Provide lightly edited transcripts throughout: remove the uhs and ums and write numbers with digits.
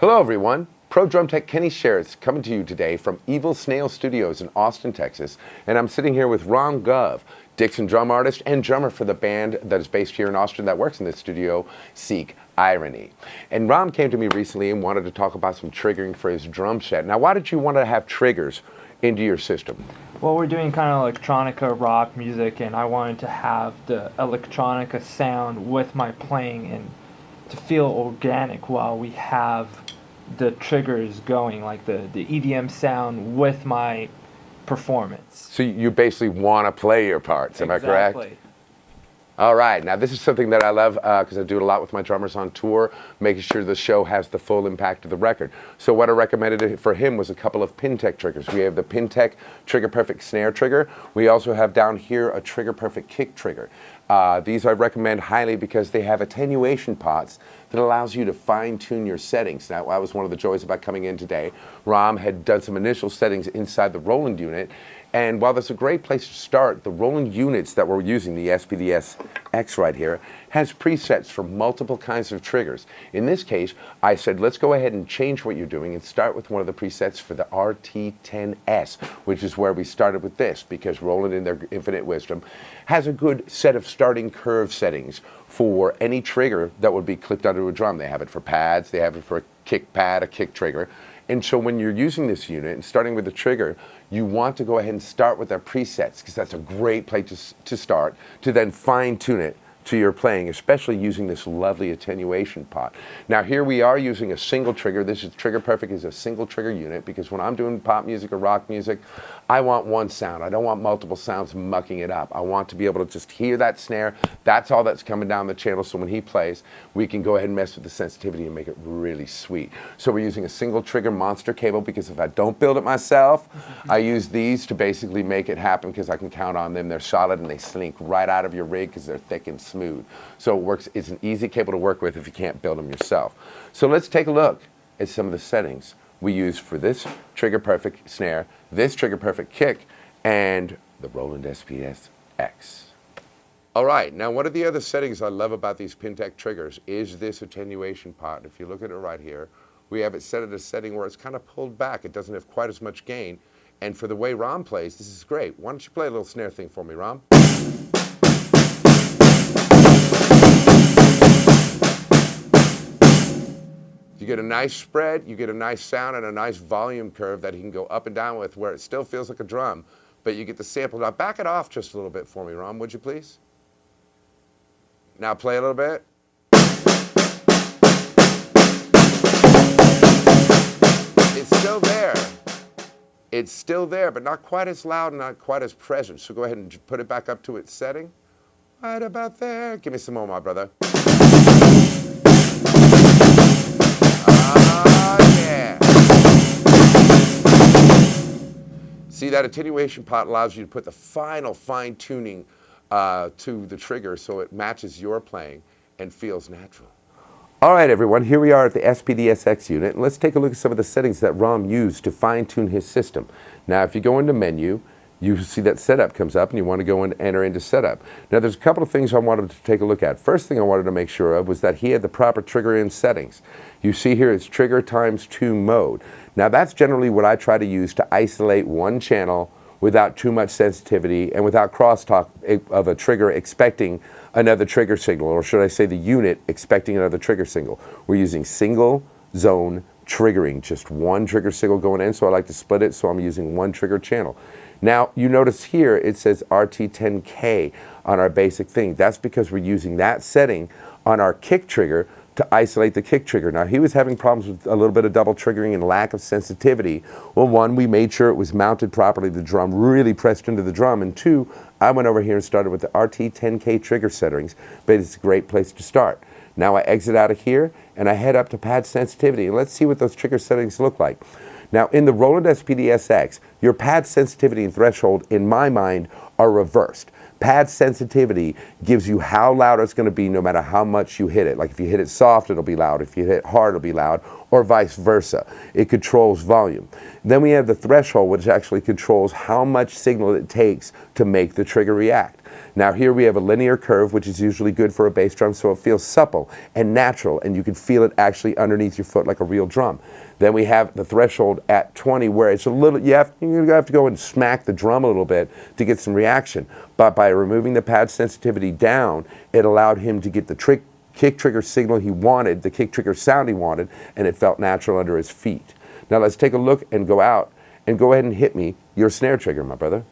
Hello everyone, Pro Drum Tech Kenny Sharretts coming to you today from Evil Snail Studios in Austin, Texas. And I'm sitting here with Rom Gov, Dixon drum artist and drummer for the band that is based here in Austin that works in this studio, Seek Irony. And Rom came to me recently and wanted to talk about some triggering for his drum set. Now, why did you want to have triggers into your system? Well, we're doing kind of electronica rock music, and I wanted to have the electronica sound with my playing and to feel organic while we have the triggers going, like the EDM sound with my performance. So you basically want to play your parts, am I correct? Exactly. All right, now this is something that I love because I do it a lot with my drummers on tour, making sure the show has the full impact of the record. So what I recommended for him was a couple of Pintech triggers. We have the Pintech Trigger Perfect Snare trigger. We also have down here a Trigger Perfect Kick trigger. These I recommend highly because they have attenuation pots that allows you to fine-tune your settings. Now, that was one of the joys about coming in today. Rom had done some initial settings inside the Roland unit, and while that's a great place to start, the Roland units that we're using, the SPDSX right here, has presets for multiple kinds of triggers. In this case, I said, let's go ahead and change what you're doing and start with one of the presets for the RT10S, which is where we started with this, because Roland, in their infinite wisdom, has a good set of starting curve settings for any trigger that would be clipped onto a drum. They have it for pads, they have it for a kick pad, a kick trigger. And so when you're using this unit and starting with the trigger, you want to go ahead and start with their presets, because that's a great place to start, to then fine tune it to your playing, especially using this lovely attenuation pot. Now here we are using a single trigger. This is Trigger Perfect is a single trigger unit, because when I'm doing pop music or rock music, I want one sound. I don't want multiple sounds mucking it up. I want to be able to just hear that snare. That's all that's coming down the channel, so when he plays, we can go ahead and mess with the sensitivity and make it really sweet. So we're using a single trigger monster cable, because if I don't build it myself, I use these to basically make it happen, because I can count on them. They're solid and they slink right out of your rig because they're thick and smooth. So it works. It's an easy cable to work with if you can't build them yourself. So let's take a look at some of the settings we use for this Trigger Perfect snare, this Trigger Perfect kick, and the Roland SPDSX. All right, now one of the other settings I love about these Pintech triggers is this attenuation pot. If you look at it right here, we have it set at a setting where it's kind of pulled back. It doesn't have quite as much gain. And for the way Rom plays, this is great. Why don't you play a little snare thing for me, Rom? You get a nice spread, you get a nice sound and a nice volume curve that he can go up and down with, where it still feels like a drum, but you get the sample. Now back it off just a little bit for me, Rom, would you please? Now play a little bit. It's still there. It's still there, but not quite as loud and not quite as present. So go ahead and put it back up to its setting. Right about there. Give me some more, my brother. Yeah. See, that attenuation pot allows you to put the final fine tuning to the trigger so it matches your playing and feels natural. All right, everyone, here we are at the SPDSX unit, and let's take a look at some of the settings that Rom used to fine tune his system. Now, if you go into menu, you see that setup comes up and you want to go and enter into setup. Now there's a couple of things I wanted to take a look at. First thing I wanted to make sure of was that he had the proper trigger in settings. You see here it's trigger ×2 mode. Now that's generally what I try to use to isolate one channel without too much sensitivity and without crosstalk of a trigger expecting another trigger signal, or should I say the unit expecting another trigger signal. We're using single zone triggering, just one trigger signal going in, so I like to split it, so I'm using one trigger channel. Now, you notice here it says RT10K on our basic thing. That's because we're using that setting on our kick trigger to isolate the kick trigger. Now, he was having problems with a little bit of double triggering and lack of sensitivity. Well, one, we made sure it was mounted properly, the drum really pressed into the drum, and two, I went over here and started with the RT10K trigger settings, but it's a great place to start. Now I exit out of here and I head up to pad sensitivity, and let's see what those trigger settings look like. Now in the Roland SPDSX, your pad sensitivity and threshold, in my mind, are reversed. Pad sensitivity gives you how loud it's going to be no matter how much you hit it. Like if you hit it soft, it'll be loud. If you hit it hard, it'll be loud, or vice versa. It controls volume. Then we have the threshold, which actually controls how much signal it takes to make the trigger react. Now here we have a linear curve, which is usually good for a bass drum, so it feels supple and natural, and you can feel it actually underneath your foot like a real drum. Then we have the threshold at 20, where it's a little, you have to go and smack the drum a little bit to get some reaction. But by removing the pad sensitivity down, it allowed him to get the kick trigger signal he wanted, the kick trigger sound he wanted, and it felt natural under his feet. Now let's take a look and go out and go ahead and hit me your snare trigger, my brother.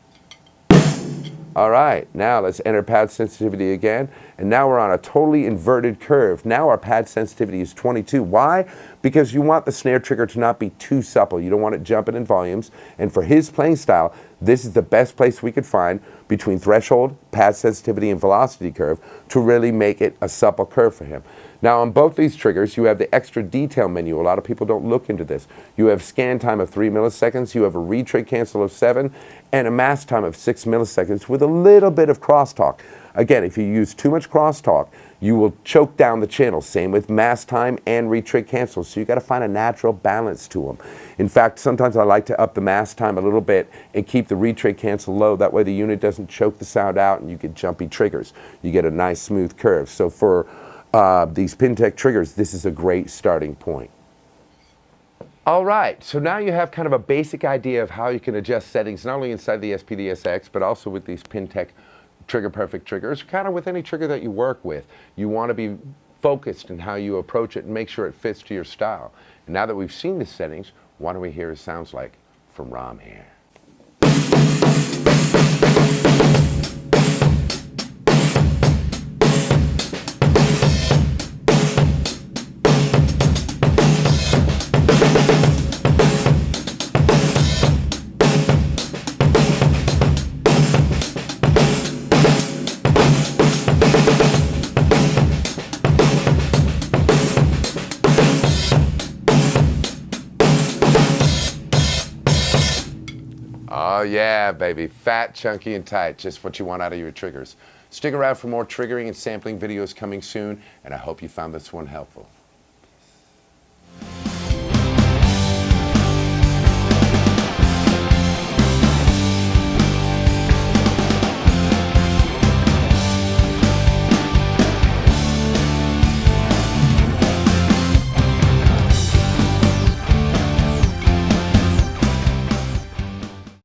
All right, now let's enter pad sensitivity again, and now we're on a totally inverted curve. Now our pad sensitivity is 22. Why? Because you want the snare trigger to not be too supple. You don't want it jumping in volumes, and for his playing style, this is the best place we could find between threshold, pad sensitivity, and velocity curve to really make it a supple curve for him. Now on both these triggers, you have the extra detail menu. A lot of people don't look into this. You have scan time of 3 milliseconds, you have a retrig cancel of 7, and a mask time of 6 milliseconds with a little bit of crosstalk. Again, if you use too much crosstalk, you will choke down the channel. Same with mask time and retrig cancel. So you got to find a natural balance to them. In fact, sometimes I like to up the mask time a little bit and keep the retrig cancel low. That way the unit doesn't choke the sound out and you get jumpy triggers. You get a nice smooth curve. So for these Pintech triggers, this is a great starting point. All right, so now you have kind of a basic idea of how you can adjust settings, not only inside the SPDSX, but also with these Pintech trigger perfect triggers, kind of with any trigger that you work with. You want to be focused in how you approach it and make sure it fits to your style. And now that we've seen the settings, why don't we hear what it sounds like from Rom here. Oh yeah, baby. Fat, chunky, and tight. Just what you want out of your triggers. Stick around for more triggering and sampling videos coming soon, and I hope you found this one helpful.